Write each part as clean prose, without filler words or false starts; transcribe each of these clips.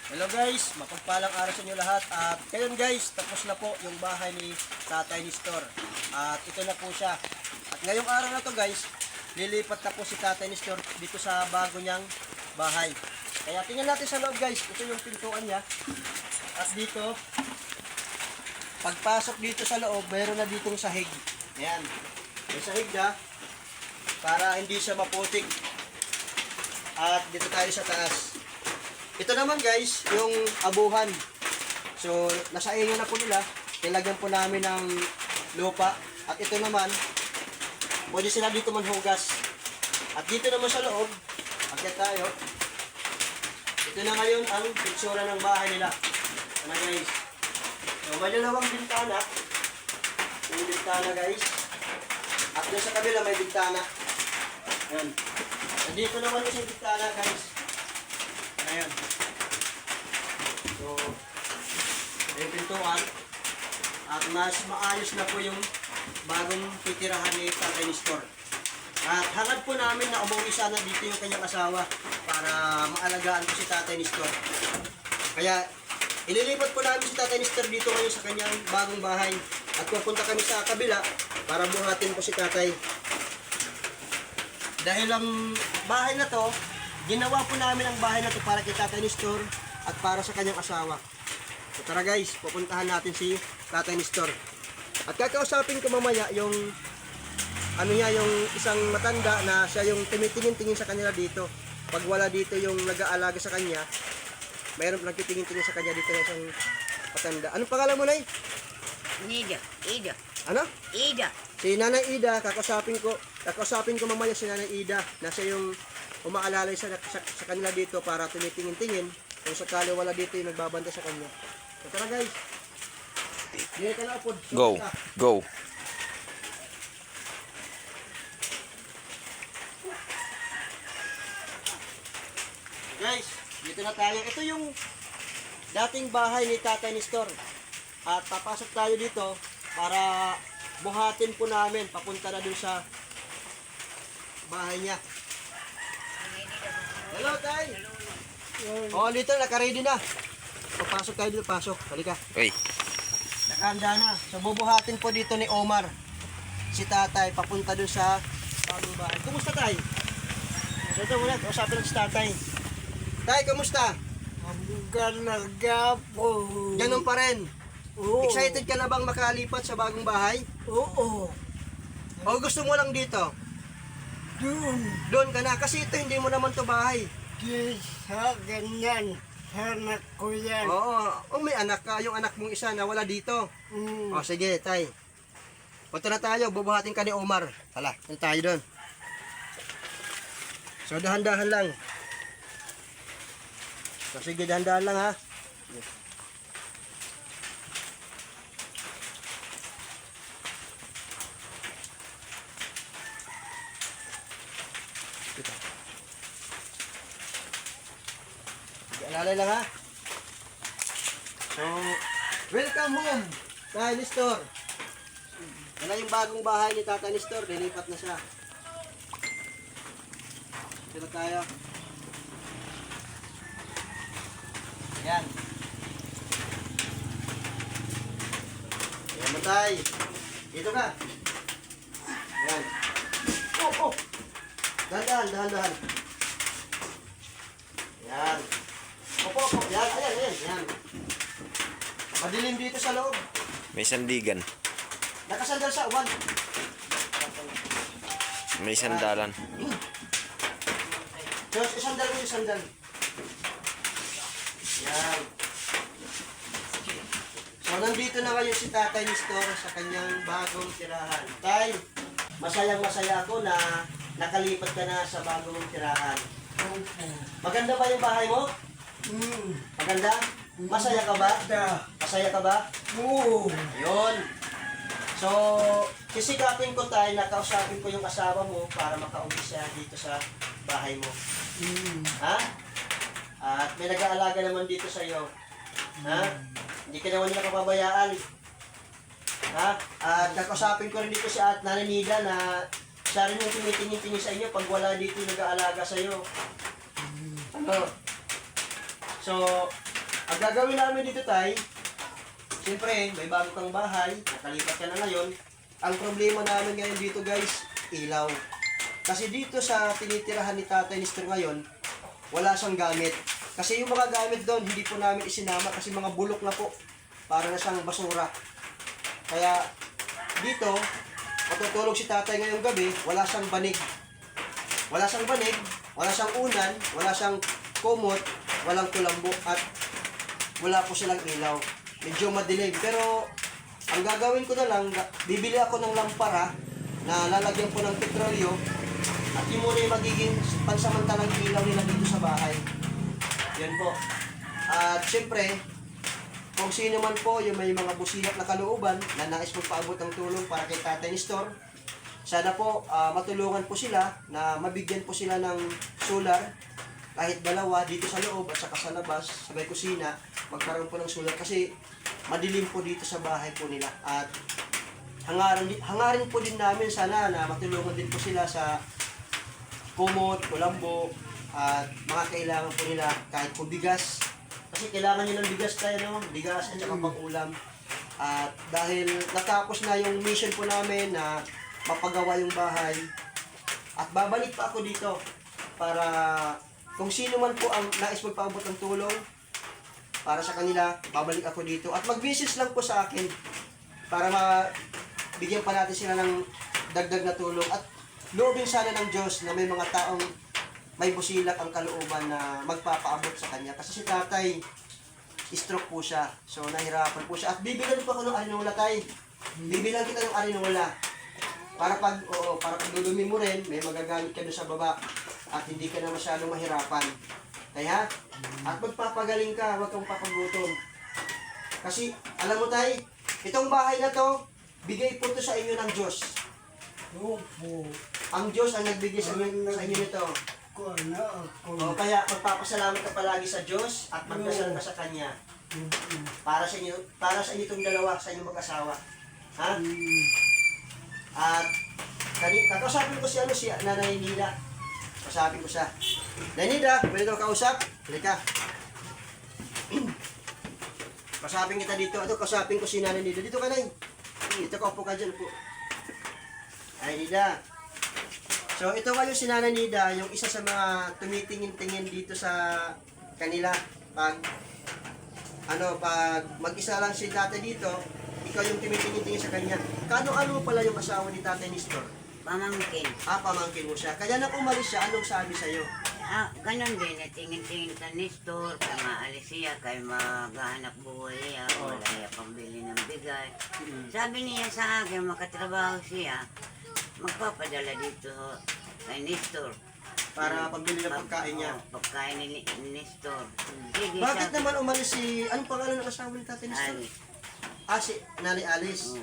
Hello guys, mapagpalang araw sa inyo lahat. At ngayon guys, tapos na po yung bahay ni Tatay Nestor. At ito na po siya. At ngayong araw na to guys, lilipat na po si Tatay Nestor dito sa bago niyang bahay. Kaya tingnan natin sa loob guys, ito yung pintuan niya. At dito, pagpasok dito sa loob, mayroon na ditong sahig. Ayan, may sahig na para hindi siya maputik. At dito tayo sa taas. Ito naman guys, yung abuhan. So, nasa inyo na po nila. Nilagyan po namin ng lupa. At ito naman, pwede sila dito manhugas. At dito naman sa loob, akyat tayo. Ito na ngayon ang pitsura ng bahay nila. Ano guys? So, may dalawang bintana. Yung bintana guys. At doon sa kabila may bintana. Ayan. Nandito naman kasi yung bintana guys. Ayan. So, yung pintuan. At mas maayos na po yung bagong titirahan ni Tatay Nestor. At hangad po namin na umuwi sana dito yung kanyang asawa para maalagaan po si Tatay Nestor. Kaya, ililipat po namin si Tatay Nestor dito ngayon sa kanyang bagong bahay. At pupunta kami sa kabila para buhatin po si Tatay. Dahil ang bahay na to, ginawa po namin ang bahay na to para kay Tatay Nestor at para sa kanyang asawa. So tara guys, pupuntahan natin si Tatay Nestor. At kakausapin ko mamaya yung yung isang matanda na siya yung tumitingin-tingin sa kanila dito. Pag wala dito yung nag-aalaga sa kanya, mayroon nagtitingin-tingin sa kanya dito na isang matanda. Anong pangalan mo, Nay? Ida. Ano? Ida. Si Nanay Ida, kakausapin ko mamaya si Nanay Ida na siya yung umaalalay sa kanila dito para tumitingin-tingin kung sakali wala dito yung nagbabanta sa kanya. So tara guys. Dito ka na upod. Go. Guys, dito na tayo. Ito yung dating bahay ni Tatay Nestor. At papasok tayo dito para buhatin po namin papunta na dun sa bahay niya. Hello, Tay! Oh, dito, naka-ready na. Papasok tayo dito, pasok. Halika. Uy. Nakahanda na. So, bubuhatin po dito ni Omar si Tatay papunta dun sa bagong bahay. Kumusta, Tay? So, ito muna, usapin natin si Tatay. Tay, kumusta? Ang galaga po. Ganun pa rin. Oo. Excited ka na bang makalipat sa bagong bahay? Oo. O gusto mo lang dito? Doon ka na. Kasi ito, hindi mo naman to bahay. Di sa ganyan. Anak ko yan. Oo. O may anak ka. Yung anak mong isa na wala dito. O sige, Tay. Punta na tayo. Bubuhatin ka ni Omar. Hala, punta tayo doon. So, dahan-dahan lang. So, sige, dahan-dahan lang ha. Alalay lang ha. So, welcome home, Tatay Nestor. Yan na yung bagong bahay ni Tatay Nestor. Dilipat na siya. Dito tayo. Ayan. Ayan mo, Tay. Dito ka. Ayan. Oh. Dahan-dahan. Ayan. Opo. Ayan. Madilim dito sa loob. May sandigan. Nakasandal sa uwan. May sandalan. So, isandal mo yung sandal. Yan. So, nandito na ngayon si Tatay Nestor sa kanyang bagong tirahan. Tay, masayang-masaya ako na nakalipat ka na sa bagong tirahan. Maganda ba yung bahay mo? Maganda? Masaya ka ba? Masaya ka ba? Oo. Ayun. So, sisikapin ko tayo, nakausapin ko yung asawa mo para makauwi siya dito sa bahay mo. Ha? At may nag-aalaga naman dito sa iyo. Ha? Hindi ka naman nila kapabayaan. Ha? At nakausapin ko rin dito si Nanay Nida na siya rin yung tumitingin-tingin sa inyo pag wala dito yung nag-aalaga sa iyo. Ano? So, Ang gagawin namin dito tay, siyempre, may bago kang bahay, nakalipat ka na ngayon. Ang problema namin ngayon dito guys, ilaw. Kasi dito sa tinitirahan ni Tatay Nestor ngayon, wala siyang gamit. Kasi yung mga gamit doon, hindi po namin isinama kasi mga bulok na po. Para na siyang basura. Kaya dito, matutulog si Tatay ngayong gabi, wala siyang banig. Wala siyang banig, wala siyang unan, wala siyang kumot, walang kulambo, at wala po silang ilaw. Medyo madilim. Pero ang gagawin ko na lang, bibili ako ng lampara na lalagyan ko ng petrolyo at yun muna yung magiging pansamantalang ilaw nila dito sa bahay. Yan po. At syempre, kung sino man po yung may mga busilak na kalooban na nais magpaabot ng tulong para kay Tatay Nestor, sana po matulungan po sila na mabigyan po sila ng solar kahit dalawa dito sa loob at saka sa labas, sa may kusina, magkaroon po ng solar kasi madilim po dito sa bahay po nila. At hangarin po din namin sana na matulungan din po sila sa kumot, kulambo, at mga kailangan po nila kahit po bigas. Kasi kailangan nyo ng bigas tayo, no? Bigas at saka pang-ulam. At dahil natapos na yung mission po namin na mapagawa yung bahay, at babalik pa ako dito para kung sino man po ang nais magpaabot ng tulong para sa kanila, babalik ako dito. At mag-message lang po sa akin para bigyan pa natin sila ng dagdag na tulong. At loobin sana ng Diyos na may mga taong may busilak ang kalooban na magpapaabot sa kanya. Kasi si Tatay, stroke po siya. So, nahirapan po siya. At bibilan po ako ng arinola, Tay. Bibilan kita ng arinola. Para pag dudumi mo rin, may magagamit ka doon sa baba. At hindi ka na masyadong mahirapan. Kaya, at magpapagaling ka, huwag kang papagutom. Kasi, alam mo Tay, itong bahay na to, bigay po to sa inyo ng Diyos. Opo. Ang Diyos ang nagbigay sa inyo nito. Ko na ako. O, kaya magpapasalamat ka palagi sa Diyos at magdasal ka sa Kanya. Para sa inyo itong dalawa, sa inyong mag-asawa. Ha? At kakausapin ko si Nanay Nida. Kausapin ko siya. Nanay Nida, pwede ka kausap? Halika. Kausapin kita dito. Ito, kausapin ko si Nanay Nida. Dito ka, Nay. Dito ka, upo ka dyan. Upo. Nanay Nida. So, ito kayo si Nanay Nida, yung isa sa mga tumitingin-tingin dito sa kanila. Pag mag-isa lang si Tatay dito, ikaw yung tumitingin-tingin sa kanya. Kano-ano pala yung asawa ni Tatay Nestor? Pamangkin. Pamangkin mo siya. Kaya nang umalis siya, anong sabi sa'yo? Ganon din, tingin-tingin sa Nestor, kaya maalis siya, kaya maghahanap buhay niya, wala niya pambili ng bigay. Sabi niya sa akin, makatrabaho siya, magpapadala dito kay Nestor. Para pagbili ng pagkain niya. Pagkain ni Nestor. Sige, Bakit naman umalis anong pangalan ng asawa ni Tatay Nestor? Ali. Si Nanay Alice.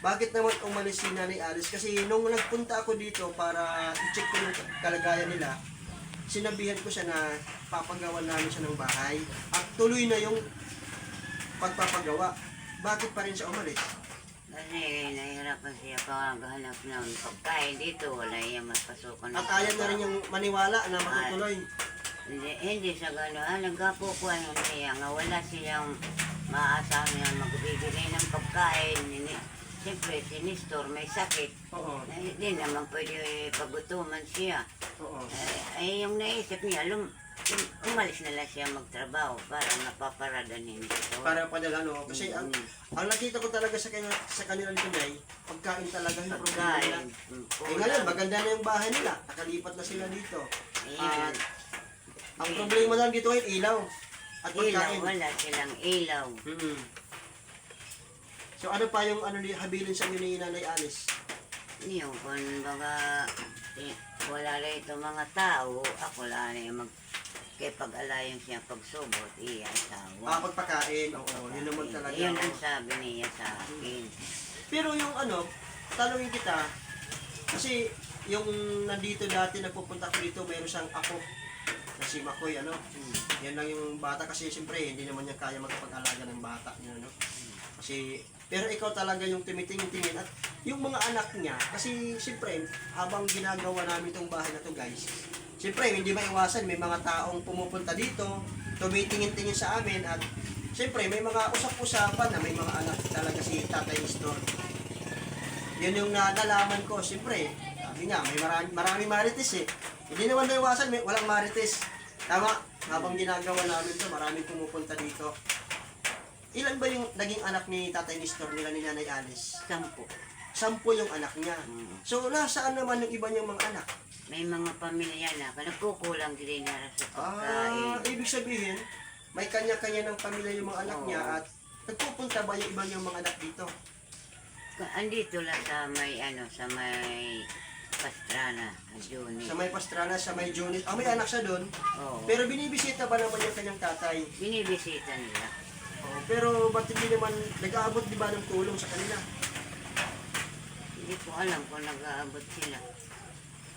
Bakit naman umalis si Nanay Alice? Kasi nung nagpunta ako dito para i-check ko yung kalagayan nila, sinabihan ko siya na papagawa namin siya ng bahay. At tuloy na yung pagpapagawa. Bakit pa rin siya umalis? Kasi nahihirapan siya paghanap ng pagkain dito, wala niya mapasukan. At ayaw na rin yung maniwala na matutuloy. Hindi siya gano'n. Nagkapukuhan niya nga wala siyang maasahan niya magbibigay ng pagkain. Siyempre, si Nestor may sakit. Oo. Hindi naman pwede pagutuman siya. Oo. Yung naisip niya, umalis na lang siya magtrabaho para napaparada ni Nestor. Para padala, no? Kasi ang nakita ko talaga sa kanila nito, Nay, pagkain talaga yung problema nila. Ngayon, maganda na yung bahay nila. Nakalipat na sila dito. At ang problema lang dito ay ilaw. At pagkain. Wala silang ilaw. So ano pa yung habilin sa inyo ni Nanay Alice? Yung kung baga, wala rito mga tao, ako lang yung pag-alayon siya pagsubot, iya asawa. Pagpakain. Oo, yun naman talaga. Yun ang sabi niya sa akin. Pero yung tanungin kita, kasi yung nandito dati, nagpupunta ko dito, mayroon siyang ako, na si Makoy, yan lang yung bata, kasi siyempre, hindi naman niya kaya magpag-alaga ng bata niya, Kasi, pero ikaw talaga yung tumitingin-tingin, at yung mga anak niya, kasi siyempre, habang ginagawa namin itong bahay na to guys, siyempre, hindi maiwasan, may mga taong pumupunta dito, tumitingin-tingin sa amin at siyempre may mga usap-usapan na may mga anak talaga si Tatay Nestor. Yun yung nalaman ko, siyempre, sabi nga, may maraming marites eh. Hindi naman naiwasan, walang marites. Tama, habang ginagawa namin to, maraming pumupunta dito. Ilan ba yung naging anak ni Tatay Nestor nila ni Nanay Alice? 10. 10 yung anak niya. So, nasaan naman yung iba niyang mga anak? May mga pamilya na, nagkukulang din na sa pagkain. Ibig sabihin, may kanya-kanya ng pamilya yung mga anak niya at nagpupunta ba yung iba niyang mga anak dito? Andito lang sa may sa may Pastrana, Juni. Sa may Pastrana, sa may Jonis. May anak siya doon. Oo. Pero binibisita ba naman yung kanyang tatay? Binibisita nila. Pero ba't hindi naman nag-aabot di ba ng tulong sa kanila? Hindi ko alam kung nag-aabot sila.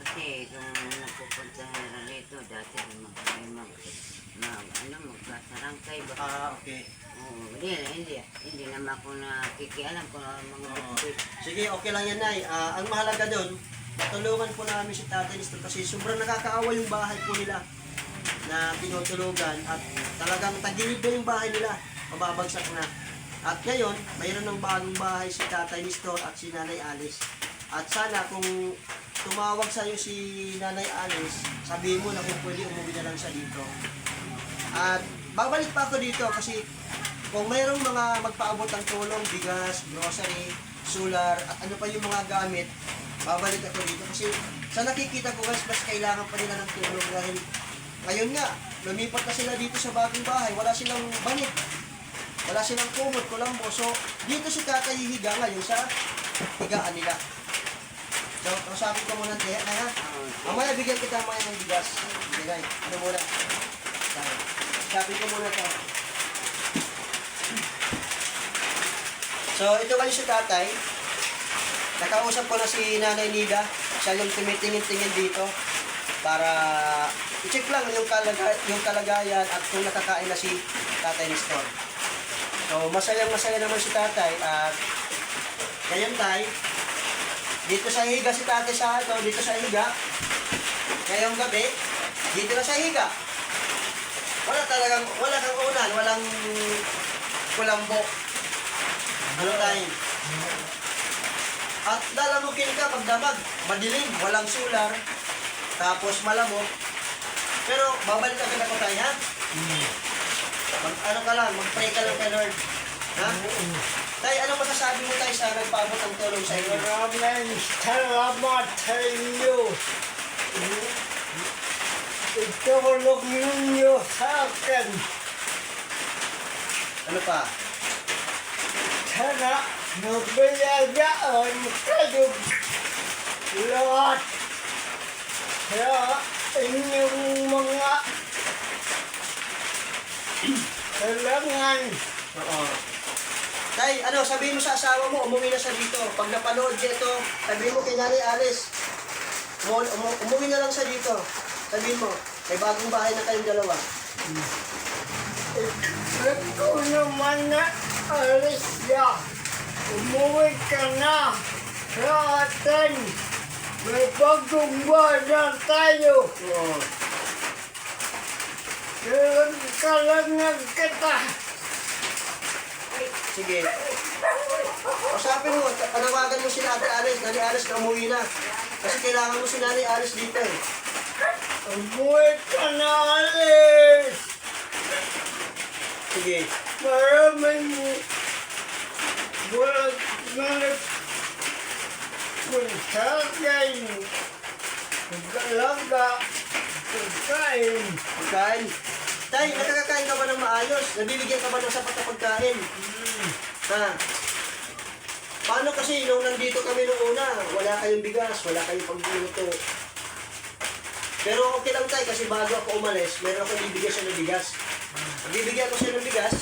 Kasi kung nagpupunta nila rito, dati magkasarangkay ba? Okay. Oo, hindi naman ako nakikialam kung mga bitbit. Sige, okay lang yan, Nay. Ang mahalaga doon, tulungan po namin si Tatay Nestor kasi sobrang nakakaawa yung bahay po nila na tinutulugan at talagang tagilid na yung bahay nila. Mababagsak na. At ngayon, mayroon ng bagong bahay si Tatay Nestor at si Nanay Alice. At sana kung tumawag sa'yo si Nanay Alice, sabihin mo na kung pwede umuwi na lang siya dito. At babalik pa ako dito kasi kung mayroong mga magpaabot ng tulong, bigas, grocery, solar, at ano pa yung mga gamit, babalik ako dito. Kasi sa nakikita ko guys, mas kailangan pa nila ng tulong dahil ngayon nga, lumipat na sila dito sa bagong bahay, wala silang banig. Wala silang kumot, kulambo. So, dito si Tatay hihiga ngayon sa higaan nila. So, kausapin ko muna kaya na ha. Mamaya bigyan kita mga ng bigas. Bigay. Ano muna? Kausapin ko muna to. So, ito kayo si Tatay. Nakausap ko na si Nanay Nida. Siya yung tumitingin-tingin dito para i-check lang yung kalagayan at kung nakakain na si Tatay Nestor. So, masayang-masaya naman si Tatay at ngayon Tay, dito sa higa si Tatay dito sa higa. Ngayong gabi, dito na sa higa. Wala kang unan, walang kulambo. Ano Tay? At lalamukin ka pagdamag, madilim, walang solar, tapos malamok. Pero babalik agad ako Tay, ha? Mag-pray ka lang kay Lord. Ha? Tay, anong masasabi mo Tay sa nagpaabot ng tulong sa inyo? Maraming salamat sa inyo. Itulog ninyo sa akin. Ano pa? Sana nabiyagaan kayo lahat sa inyong mga kailangan. Oo. Tay, sabihin mo sa asawa mo, umuwi na siya dito. Pag napanood siya ito, sabihin mo kay Nanay Alice, umuwi na lang siya dito. Sabihin mo, may bagong bahay na kayong dalawa. Ito naman na alis siya. Umuwi ka na sa atin. May bagong bahay tayo. Oo. Kalangan kita. Sige. Usapin mo, panawagan mo si Nanay Alice. Nanay Alice na umuwi na. Kasi kailangan mo si Nanay Alice dito eh. Umuwi ka na, Alice. Sige. Maraming magsagay, magalaga, pagkain. Pagkain. Tay, nakakakain ka ba ng maayos? Nabibigyan ka ba ng sapat na pagkain? Ha? Paano kasi nung nandito kami nung una, wala kayong bigas, wala kayong pagluluto. Pero okay lang Tay, kasi bago ako umalis, meron akong bibigyan siya ng bigas. Bibigyan ko siya ng bigas.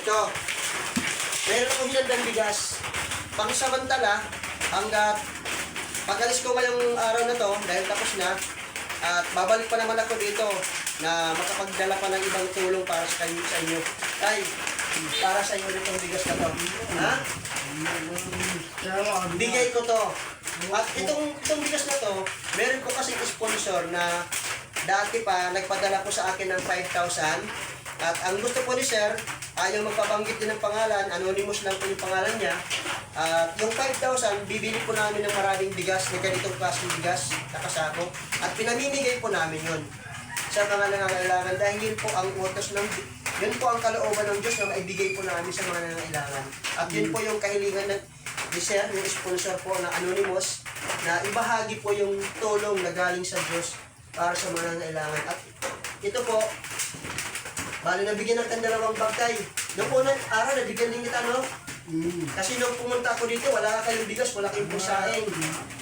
Ito. Meron akong hinandang bigas. Pangsamantala, hanggat pag-alis ko ngayong araw na to, dahil tapos na, at babalik pa naman ako dito na makapagdala pa ng ibang tulong para sa inyo. Tay, para sa inyo rin itong bigas na to. Ha? Bigay ko to. At itong bigas na to, meron ko kasi sponsor na dati pa, nagpadala po sa akin ng 5,000. At ang gusto po ni Sir, yung magpabanggit din ng pangalan, anonymous lang po yung pangalan niya. At yung 5,000, bibili po namin ng maraming bigas, ng ganitong klaseng bigas, nakasako. At pinamimigay po namin yun sa mga nangangailangan dahil yun po ang utos ng yun po ang kalooban ng Diyos na maibigay po namin sa mga nangangailangan. At yun po yung kahilingan ng ni Sir, yung sponsor po na anonymous, na ibahagi po yung tulong na galing sa Diyos para sa mga nangangailangan. At ito po, bali nabigyan natin 2 bagtay. Noong unang araw, nabigyan din kita, no? Kasi nung pumunta ako dito, wala ka kayong bigas, wala kayong pusain.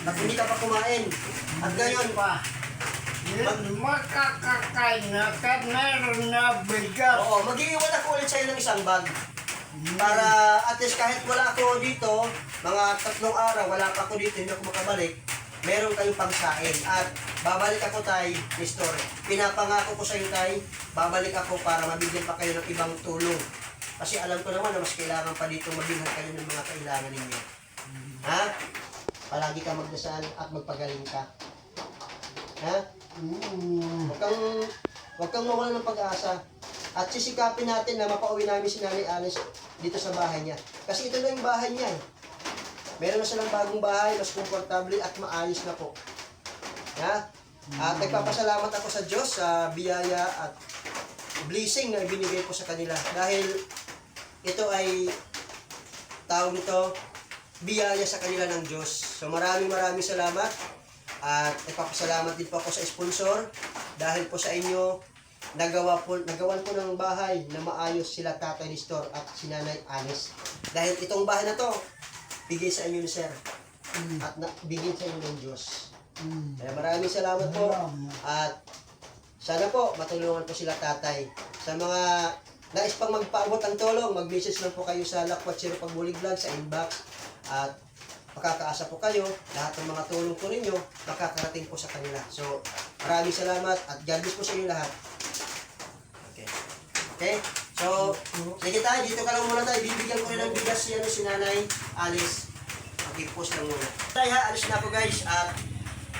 At hindi ka pa kumain. At ngayon, Makakakain na ka, meron na bigas. oo, mag-iiwan ako ulit sa'yo ng isang bag. Para at least kahit wala ako dito, mga 3 araw, wala pa ako dito, hindi ako makabalik, meron kayong pangsain. At babalik ako, Tay, Nestor. Pinapangako ko sa iyo, Tay, babalik ako para mabigyan pa kayo ng ibang tulong. Kasi alam ko naman na mas kailangan pa dito mabilhan kayo ng mga kailangan ninyo. Ha? Palagi ka magdasal at magpagaling ka. Ha? Huwag kang mawala ng pag-asa. At sisikapin natin na mapauwi namin si Nanay Alice dito sa bahay niya. Kasi ito na yung bahay niya. Meron na silang bagong bahay, mas komportable at maayos na po. Ha? At nagpapasalamat ako sa Diyos sa biyaya at blessing na ibinigay po sa kanila. Dahil ito ay tawag nito, biyaya sa kanila ng Diyos. So maraming salamat. At nagpapasalamat din po ako sa sponsor dahil po sa inyo nagawan po ng bahay na maayos sila Tatay Nestor at si Nanay Alice. Dahil itong bahay na to, bigay sa inyo ni Sir at bigay sa inyo ng Diyos. Kaya maraming salamat po at sana po matulungan po sila Tatay. Sa mga nais pang magpaabot ng tulong, mag-message lang po kayo sa Lakwat Zero Pagbulig Vlog sa inbox at makakaasa po kayo, lahat ng mga tulong po ninyo, makakarating po sa kanila. So, maraming salamat at God bless po sa inyo lahat. Okay. Okay? So, sige tayo, dito ka lang muna tayo. Bibigyan ko rin ng bigas si Nanay Alice. Mag-post lang muna. Tayo ha, alis na po guys. At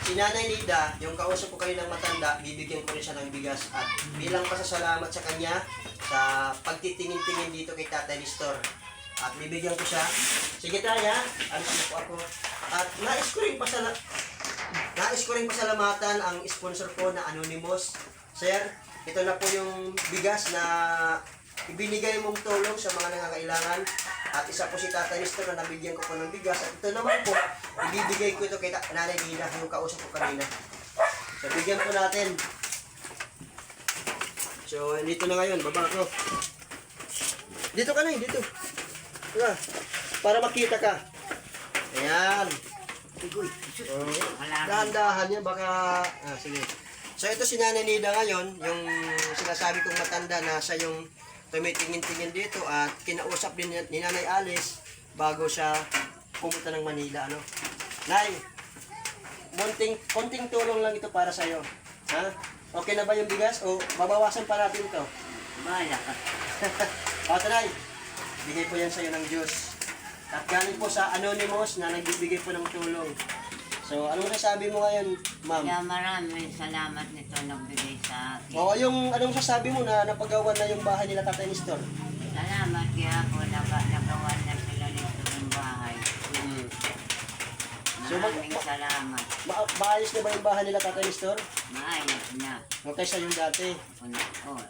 si Nanay Nida, yung kausap ko kayo ng matanda, bibigyan ko rin siya ng bigas. At bilang pasasalamat sa kanya, sa pagtitingin-tingin dito kay Tatay Nestor. At bibigyan ko siya. Sige tayo ha. Alis na po ako. At nais ko rin pasalamatan ang sponsor ko na Anonymous. Sir, ito na po yung bigas na ibinigay mong tulong sa mga nangangailangan. At isa po si Tatay Nestor na nabigyan ko po ng bigas. At ito naman po, ibibigay ko ito kay Nanay Nina, yung kausap ko kanina. So, bigyan po natin. So, dito na ngayon. Baba ko. Dito ka na dito. Diba? Para makita ka. Ayan. Dahan-dahan niya, baka... sige. So, ito si Nanay Nida ngayon, yung sinasabi kong matanda na siya yung tumitingin-tingin dito at kinausap din ni Nanay Alice bago siya pumunta ng Manila. Ano? Nay, konting tulong lang ito para sa'yo. Ha? Okay na ba yung bigas? O babawasan pa natin ito? Bahala ka. O, Tanay. Bigay po yan sa'yo ng Diyos. At galing po sa Anonymous na nagbibigay po ng tulong. So, anong masasabi mo ngayon, ma'am? Kaya maraming salamat nito nagbigay sa akin. Oo, anong masasabi mo na napagawa na yung bahay nila Tatay Nestor? Salamat kaya ako nagawa na sila nito ng bahay. So, Maraming salamat. maayos na ba yung bahay nila Tatay Nestor? Maayos na. Okay sa yung dati. Oo.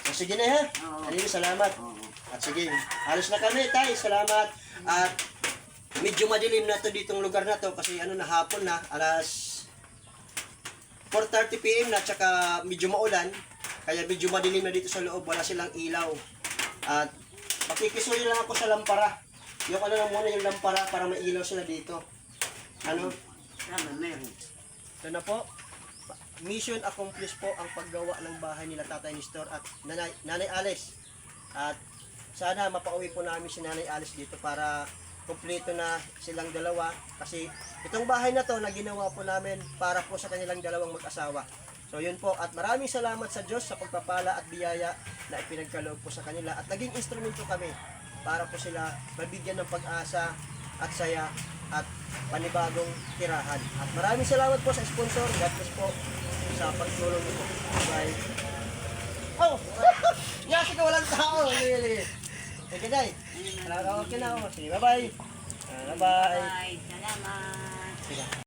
So, sige na ha. Oo. Maraming salamat. Oo. At sige, halos na kami, Tay. Salamat. At medyo madilim na to ditong lugar na to kasi na hapon na, alas 4:30 PM na, tsaka medyo maulan. Kaya medyo madilim na dito sa loob, wala silang ilaw. At makikisuyo lang ako sa lampara. Yung lang muna yung lampara para may ilaw sila dito. Tama, meron. Ito na po. Mission accomplished po ang paggawa ng bahay nila Tatay Nestor at Nanay Alice. At sana mapauwi po namin si Nanay Alice dito para kumpleto na silang dalawa. Kasi itong bahay na to na ginawa po namin para po sa kanilang dalawang mag-asawa. So yun po, at maraming salamat sa Diyos sa pagpapala at biyaya na ipinagkaloob po sa kanila. At naging instrumento kami para po sila mabigyan ng pag-asa at saya at panibagong tirahan. At maraming salamat po sa sponsor. God bless po sa pagtulong niyo po. Bye. Oh! Yasi ka walang tao. Okay, Day. Okay na ako. Sige, bye-bye. Bye-bye. Bye. Salamat. Sige.